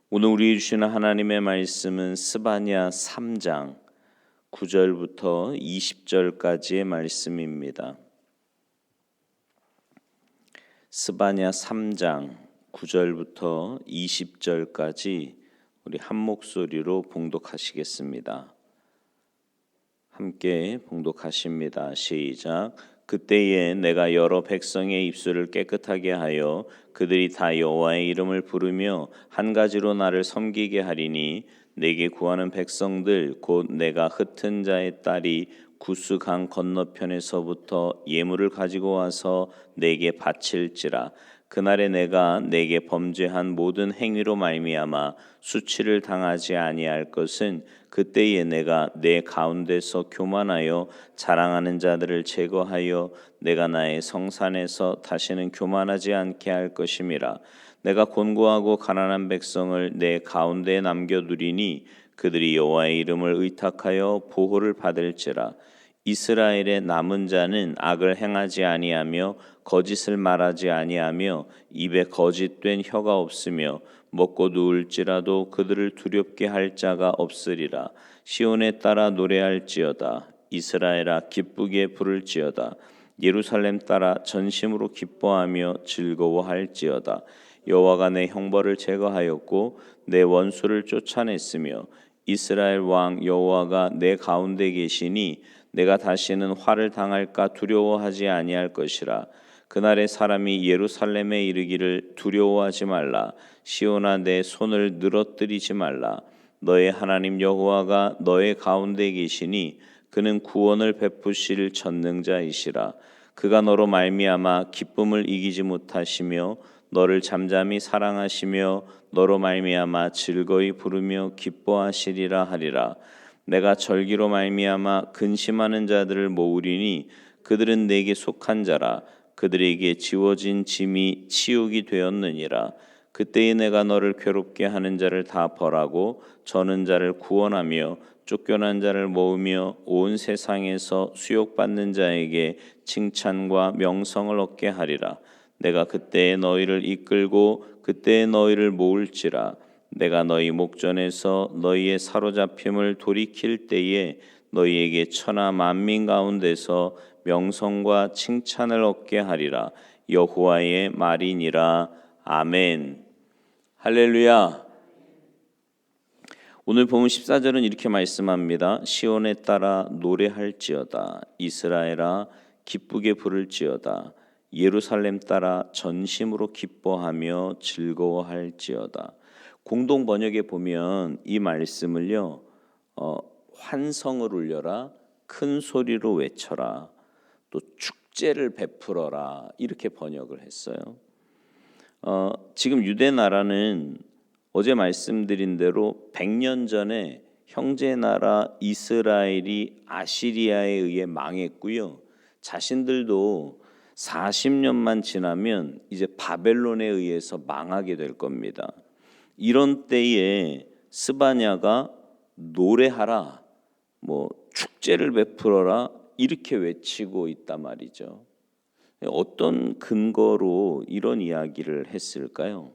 오늘 우리 주시는 하나님의 말씀은 스바냐 3장 9절부터 20절까지의 말씀입니다. 스바냐 3장 9절부터 20절까지 우리 한 목소리로 봉독하시겠습니다. 함께 봉독하십니다. 시작. 그때에 내가 여러 백성의 입술을 깨끗하게 하여 그들이 다 여호와의 이름을 부르며 한 가지로 나를 섬기게 하리니 내게 구하는 백성들 곧 내가 흩은 자의 딸이 구스 강 건너편에서부터 예물을 가지고 와서 내게 바칠지라. 그날에 내가 내게 범죄한 모든 행위로 말미암아 수치를 당하지 아니할 것은 그때에 내가 내 가운데서 교만하여 자랑하는 자들을 제거하여 내가 나의 성산에서 다시는 교만하지 않게 할 것임이라. 내가 곤고하고 가난한 백성을 내 가운데에 남겨두리니 그들이 여호와의 이름을 의탁하여 보호를 받을지라. 이스라엘의 남은 자는 악을 행하지 아니하며 거짓을 말하지 아니하며 입에 거짓된 혀가 없으며 먹고 누울지라도 그들을 두렵게 할 자가 없으리라. 시온에 따라 노래할지어다. 이스라엘아 기쁘게 부를지어다. 예루살렘 따라 전심으로 기뻐하며 즐거워할지어다. 여호와가 내 형벌을 제거하였고 내 원수를 쫓아냈으며 이스라엘 왕 여호와가 내 가운데 계시니 내가 다시는 화를 당할까 두려워하지 아니할 것이라. 그날에 사람이 예루살렘에 이르기를 두려워하지 말라. 시온아 내 손을 늘어뜨리지 말라. 너의 하나님 여호와가 너의 가운데 계시니 그는 구원을 베푸실 전능자이시라. 그가 너로 말미암아 기쁨을 이기지 못하시며 너를 잠잠히 사랑하시며 너로 말미암아 즐거이 부르며 기뻐하시리라 하리라. 내가 절기로 말미암아 근심하는 자들을 모으리니 그들은 내게 속한 자라. 그들에게 지워진 짐이 치욕이 되었느니라. 그때에 내가 너를 괴롭게 하는 자를 다 벌하고 저는 자를 구원하며 쫓겨난 자를 모으며 온 세상에서 수욕받는 자에게 칭찬과 명성을 얻게 하리라. 내가 그때에 너희를 이끌고 그때에 너희를 모을지라. 내가 너희 목전에서 너희의 사로잡힘을 돌이킬 때에 너희에게 천하 만민 가운데서 명성과 칭찬을 얻게 하리라. 여호와의 말이니라. 아멘. 할렐루야. 오늘 본문 14절은 이렇게 말씀합니다. 시온에 따라 노래할지어다. 이스라엘아 기쁘게 부를지어다. 예루살렘 따라 전심으로 기뻐하며 즐거워할지어다. 공동 번역에 보면 이 말씀을요, 환성을 울려라, 큰 소리로 외쳐라, 또 축제를 베풀어라 이렇게 번역을 했어요. 지금 유대 나라는 어제 말씀드린 대로 100년 전에 형제 나라 이스라엘이 아시리아에 의해 망했고요. 자신들도 40년만 지나면 이제 바벨론에 의해서 망하게 될 겁니다. 이런 때에 스바냐가 노래하라, 축제를 베풀어라 이렇게 외치고 있단 말이죠. 어떤 근거로 이런 이야기를 했을까요?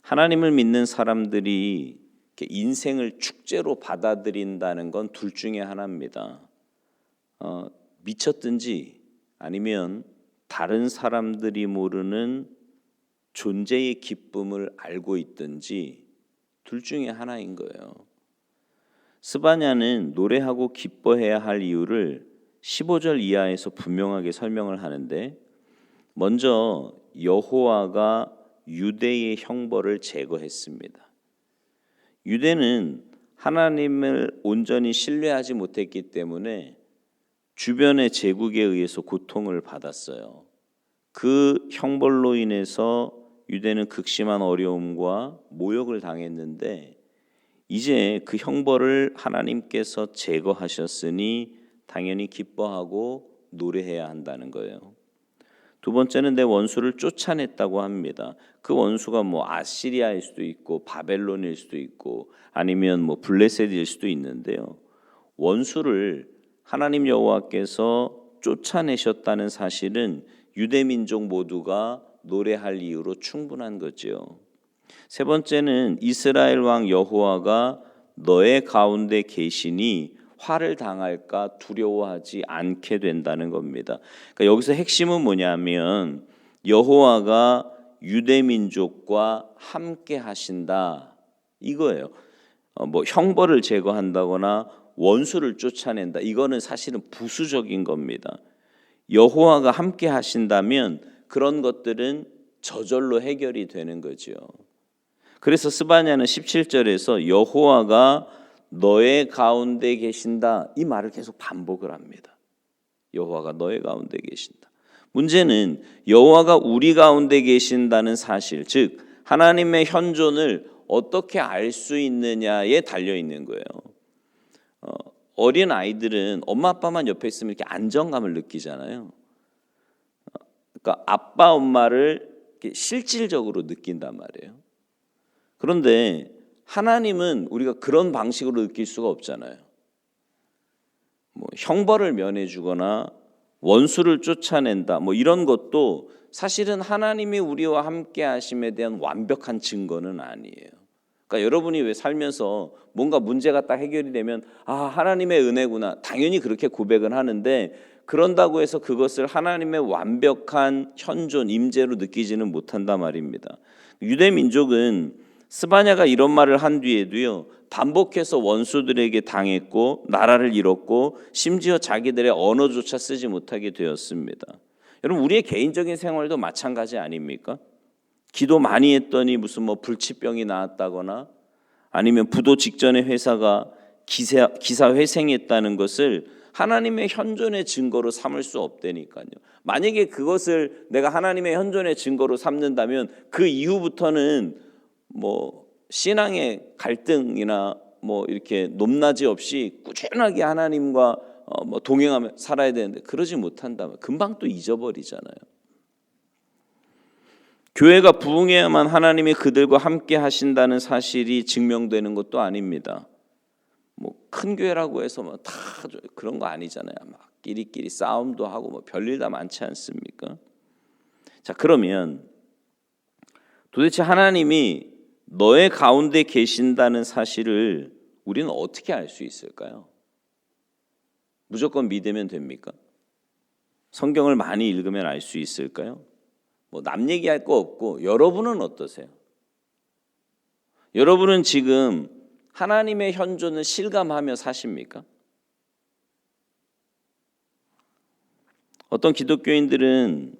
하나님을 믿는 사람들이 인생을 축제로 받아들인다는 건 둘 중에 하나입니다. 미쳤든지 아니면 다른 사람들이 모르는 존재의 기쁨을 알고 있든지 둘 중에 하나인 거예요. 스바냐는 노래하고 기뻐해야 할 이유를 15절 이하에서 분명하게 설명을 하는데, 먼저 여호와가 유대의 형벌을 제거했습니다. 유대는 하나님을 온전히 신뢰하지 못했기 때문에 주변의 제국에 의해서 고통을 받았어요. 그 형벌로 인해서 유대는 극심한 어려움과 모욕을 당했는데, 이제 그 형벌을 하나님께서 제거하셨으니 당연히 기뻐하고 노래해야 한다는 거예요. 두 번째는 내 원수를 쫓아냈다고 합니다. 그 원수가 아시리아일 수도 있고 바벨론일 수도 있고 아니면 블레셋일 수도 있는데요. 원수를 하나님 여호와께서 쫓아내셨다는 사실은 유대 민족 모두가 노래할 이유로 충분한 거죠. 세 번째는 이스라엘 왕 여호와가 너의 가운데 계시니 화를 당할까 두려워하지 않게 된다는 겁니다. 그러니까 여기서 핵심은 뭐냐면 여호와가 유대 민족과 함께 하신다 이거예요. 뭐 형벌을 제거한다거나 원수를 쫓아낸다 이거는 사실은 부수적인 겁니다. 여호와가 함께 하신다면 그런 것들은 저절로 해결이 되는 거죠. 그래서 스바냐는 17절에서 여호와가 너의 가운데 계신다 이 말을 계속 반복을 합니다. 여호와가 너의 가운데 계신다. 문제는 여호와가 우리 가운데 계신다는 사실, 즉 하나님의 현존을 어떻게 알 수 있느냐에 달려 있는 거예요. 어린 아이들은 엄마 아빠만 옆에 있으면 이렇게 안정감을 느끼잖아요. 그러니까 아빠 엄마를 이렇게 실질적으로 느낀단 말이에요. 그런데 하나님은 우리가 그런 방식으로 느낄 수가 없잖아요. 뭐 형벌을 면해주거나 원수를 쫓아낸다 뭐 이런 것도 사실은 하나님이 우리와 함께 하심에 대한 완벽한 증거는 아니에요. 그러니까 여러분이 왜 살면서 뭔가 문제가 딱 해결이 되면 하나님의 은혜구나 당연히 그렇게 고백은 하는데 그런다고 해서 그것을 하나님의 완벽한 현존 임재로 느끼지는 못한단 말입니다. 유대 민족은 스바냐가 이런 말을 한 뒤에도요 반복해서 원수들에게 당했고 나라를 잃었고 심지어 자기들의 언어조차 쓰지 못하게 되었습니다. 여러분 우리의 개인적인 생활도 마찬가지 아닙니까? 기도 많이 했더니 무슨 뭐 불치병이 나았다거나 아니면 부도 직전에 회사가 기사 회생했다는 것을 하나님의 현존의 증거로 삼을 수 없다니까요. 만약에 그것을 내가 하나님의 현존의 증거로 삼는다면 그 이후부터는 뭐 신앙의 갈등이나 뭐 이렇게 높낮이 없이 꾸준하게 하나님과 뭐 동행하며 살아야 되는데 그러지 못한다면 금방 또 잊어버리잖아요. 교회가 부흥해야만 하나님이 그들과 함께 하신다는 사실이 증명되는 것도 아닙니다. 뭐 큰 교회라고 해서 뭐 다 그런 거 아니잖아요. 막 끼리끼리 싸움도 하고 뭐 별일 다 많지 않습니까? 자, 그러면 도대체 하나님이 너의 가운데 계신다는 사실을 우리는 어떻게 알 수 있을까요? 무조건 믿으면 됩니까? 성경을 많이 읽으면 알 수 있을까요? 뭐 남 얘기할 거 없고 여러분은 어떠세요? 여러분은 지금 하나님의 현존을 실감하며 사십니까? 어떤 기독교인들은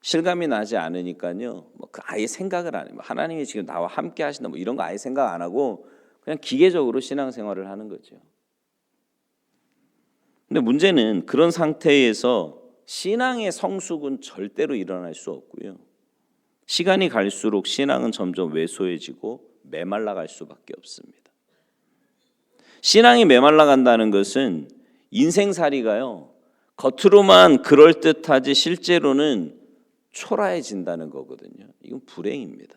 실감이 나지 않으니까요. 뭐 그 아예 생각을 안 해요. 하나님이 지금 나와 함께 하신다 뭐 이런 거 아예 생각 안 하고 그냥 기계적으로 신앙생활을 하는 거죠. 근데 문제는 그런 상태에서 신앙의 성숙은 절대로 일어날 수 없고요. 시간이 갈수록 신앙은 점점 왜소해지고 메말라갈 수밖에 없습니다. 신앙이 메말라간다는 것은 인생살이가요. 겉으로만 그럴듯하지 실제로는 초라해진다는 거거든요. 이건 불행입니다.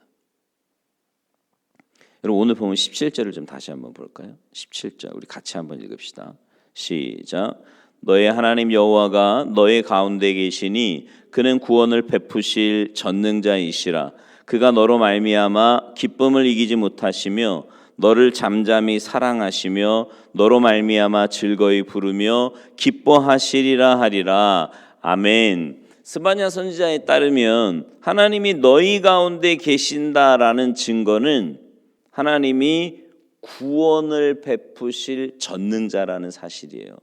여러분 오늘 보면 17절을 좀 다시 한번 볼까요? 17절 우리 같이 한번 읽읍시다. 시작. 너의 하나님 여호와가 너의 가운데 계시니 그는 구원을 베푸실 전능자이시라. 그가 너로 말미암아 기쁨을 이기지 못하시며 너를 잠잠히 사랑하시며 너로 말미암아 즐거이 부르며 기뻐하시리라 하리라. 아멘. 스바냐 선지자에 따르면 하나님이 너희 가운데 계신다라는 증거는 하나님이 구원을 베푸실 전능자라는 사실이에요.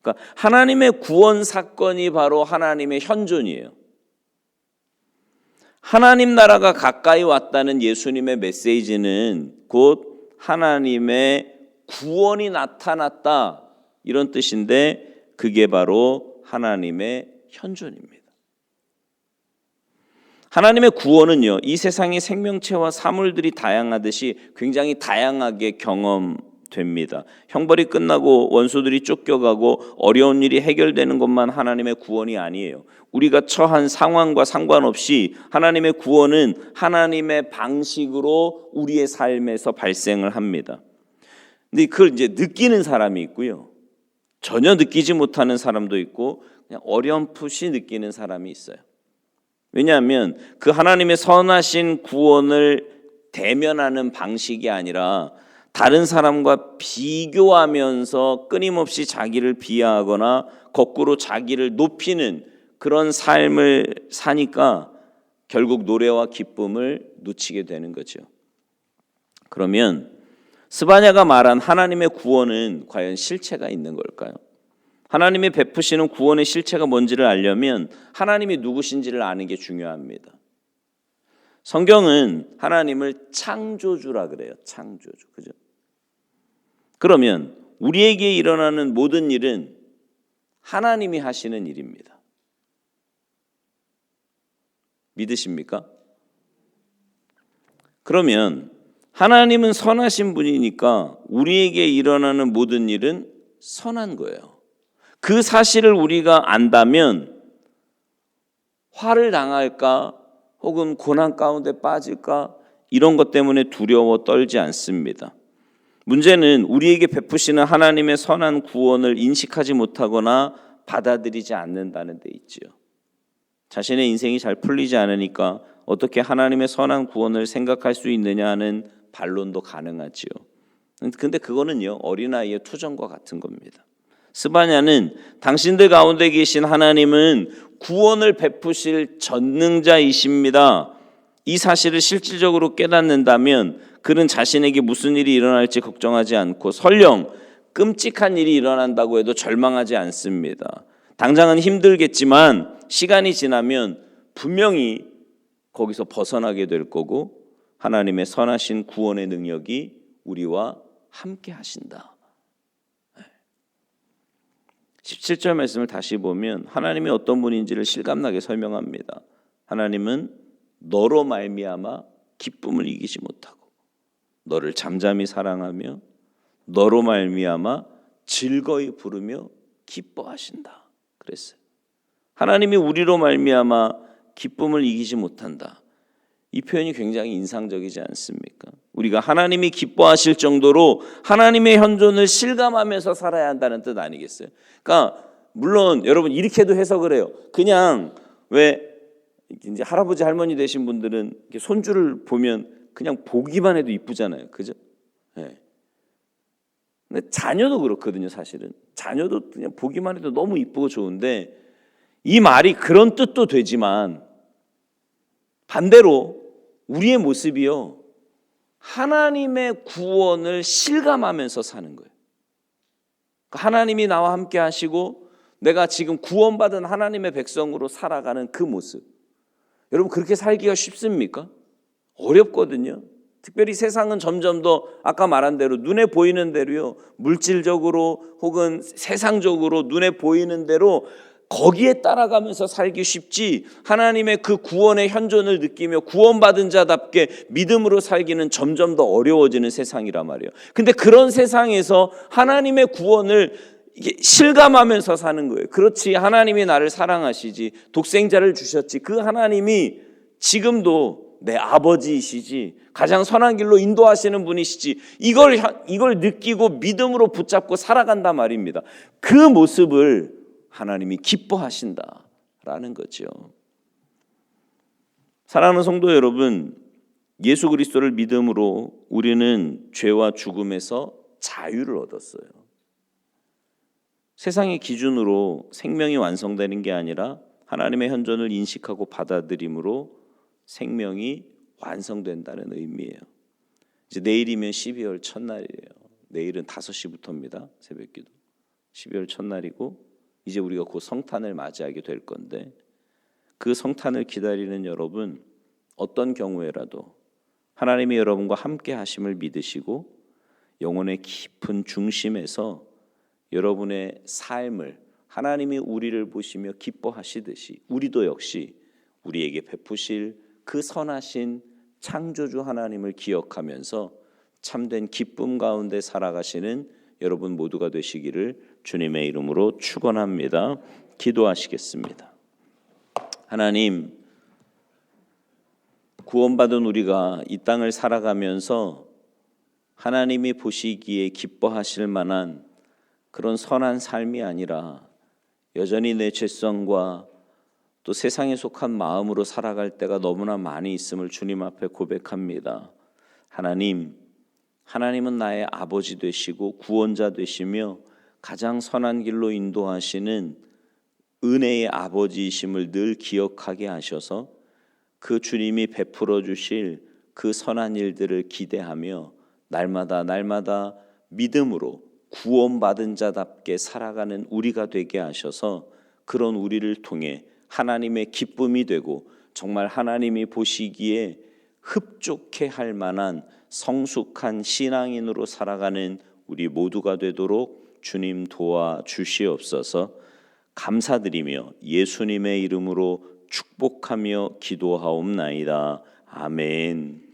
그러니까 하나님의 구원 사건이 바로 하나님의 현존이에요. 하나님 나라가 가까이 왔다는 예수님의 메시지는 곧 하나님의 구원이 나타났다 이런 뜻인데 그게 바로 하나님의 현존입니다. 하나님의 구원은요, 이 세상의 생명체와 사물들이 다양하듯이 굉장히 다양하게 경험됩니다. 형벌이 끝나고 원수들이 쫓겨가고 어려운 일이 해결되는 것만 하나님의 구원이 아니에요. 우리가 처한 상황과 상관없이 하나님의 구원은 하나님의 방식으로 우리의 삶에서 발생을 합니다. 근데 그걸 이제 느끼는 사람이 있고요. 전혀 느끼지 못하는 사람도 있고 그냥 어렴풋이 느끼는 사람이 있어요. 왜냐하면 그 하나님의 선하신 구원을 대면하는 방식이 아니라 다른 사람과 비교하면서 끊임없이 자기를 비하하거나 거꾸로 자기를 높이는 그런 삶을 사니까 결국 노래와 기쁨을 놓치게 되는 거죠. 그러면 스바냐가 말한 하나님의 구원은 과연 실체가 있는 걸까요? 하나님이 베푸시는 구원의 실체가 뭔지를 알려면 하나님이 누구신지를 아는 게 중요합니다. 성경은 하나님을 창조주라 그래요. 창조주. 그죠? 그러면 우리에게 일어나는 모든 일은 하나님이 하시는 일입니다. 믿으십니까? 그러면 하나님은 선하신 분이니까 우리에게 일어나는 모든 일은 선한 거예요. 그 사실을 우리가 안다면 화를 당할까 혹은 고난 가운데 빠질까 이런 것 때문에 두려워 떨지 않습니다. 문제는 우리에게 베푸시는 하나님의 선한 구원을 인식하지 못하거나 받아들이지 않는다는 데 있지요. 자신의 인생이 잘 풀리지 않으니까 어떻게 하나님의 선한 구원을 생각할 수 있느냐 하는 반론도 가능하지요. 근데 그거는요, 어린아이의 투정과 같은 겁니다. 스바냐는 당신들 가운데 계신 하나님은 구원을 베푸실 전능자이십니다. 이 사실을 실질적으로 깨닫는다면 그는 자신에게 무슨 일이 일어날지 걱정하지 않고 설령 끔찍한 일이 일어난다고 해도 절망하지 않습니다. 당장은 힘들겠지만 시간이 지나면 분명히 거기서 벗어나게 될 거고 하나님의 선하신 구원의 능력이 우리와 함께 하신다. 17절 말씀을 다시 보면 하나님이 어떤 분인지를 실감나게 설명합니다. 하나님은 너로 말미암아 기쁨을 이기지 못하고 너를 잠잠히 사랑하며 너로 말미암아 즐거이 부르며 기뻐하신다 그랬어요. 하나님이 우리로 말미암아 기쁨을 이기지 못한다. 이 표현이 굉장히 인상적이지 않습니까? 우리가 하나님이 기뻐하실 정도로 하나님의 현존을 실감하면서 살아야 한다는 뜻 아니겠어요? 그러니까 물론 여러분 이렇게도 해석을 해요. 그냥 왜 이제 할아버지 할머니 되신 분들은 이렇게 손주를 보면 그냥 보기만 해도 이쁘잖아요. 그죠? 네. 근데 자녀도 그렇거든요, 사실은. 자녀도 그냥 보기만 해도 너무 이쁘고 좋은데 이 말이 그런 뜻도 되지만 반대로 우리의 모습이요, 하나님의 구원을 실감하면서 사는 거예요. 하나님이 나와 함께 하시고 내가 지금 구원받은 하나님의 백성으로 살아가는 그 모습. 여러분 그렇게 살기가 쉽습니까? 어렵거든요. 특별히 세상은 점점 더 아까 말한 대로 눈에 보이는 대로요, 물질적으로 혹은 세상적으로 눈에 보이는 대로 거기에 따라가면서 살기 쉽지 하나님의 그 구원의 현존을 느끼며 구원받은 자답게 믿음으로 살기는 점점 더 어려워지는 세상이란 말이에요. 근데 그런 세상에서 하나님의 구원을 이게 실감하면서 사는 거예요. 그렇지, 하나님이 나를 사랑하시지, 독생자를 주셨지, 그 하나님이 지금도 내 아버지이시지, 가장 선한 길로 인도하시는 분이시지, 이걸 느끼고 믿음으로 붙잡고 살아간단 말입니다. 그 모습을 하나님이 기뻐하신다라는 거죠. 사랑하는 성도 여러분, 예수 그리스도를 믿음으로 우리는 죄와 죽음에서 자유를 얻었어요. 세상의 기준으로 생명이 완성되는 게 아니라 하나님의 현존을 인식하고 받아들임으로 생명이 완성된다는 의미예요. 이제 내일이면 12월 첫날이에요. 내일은 5시부터입니다. 새벽기도. 12월 첫날이고 이제 우리가 곧 성탄을 맞이하게 될 건데, 그 성탄을 기다리는 여러분, 어떤 경우에라도 하나님이 여러분과 함께 하심을 믿으시고 영혼의 깊은 중심에서 여러분의 삶을 하나님이 우리를 보시며 기뻐하시듯이 우리도 역시 우리에게 베푸실 그 선하신 창조주 하나님을 기억하면서 참된 기쁨 가운데 살아가시는 여러분 모두가 되시기를 주님의 이름으로 축원합니다. 기도하시겠습니다. 하나님, 구원받은 우리가 이 땅을 살아가면서 하나님이 보시기에 기뻐하실 만한 그런 선한 삶이 아니라 여전히 내 죄성과 또 세상에 속한 마음으로 살아갈 때가 너무나 많이 있음을 주님 앞에 고백합니다. 하나님은 나의 아버지 되시고 구원자 되시며 가장 선한 길로 인도하시는 은혜의 아버지이심을 늘 기억하게 하셔서 그 주님이 베풀어 주실 그 선한 일들을 기대하며 날마다 믿음으로 구원받은 자답게 살아가는 우리가 되게 하셔서 그런 우리를 통해 하나님의 기쁨이 되고 정말 하나님이 보시기에 흡족해 할 만한 성숙한 신앙인으로 살아가는 우리 모두가 되도록 주님 도와주시옵소서. 감사드리며 예수님의 이름으로 축복하며 기도하옵나이다. 아멘.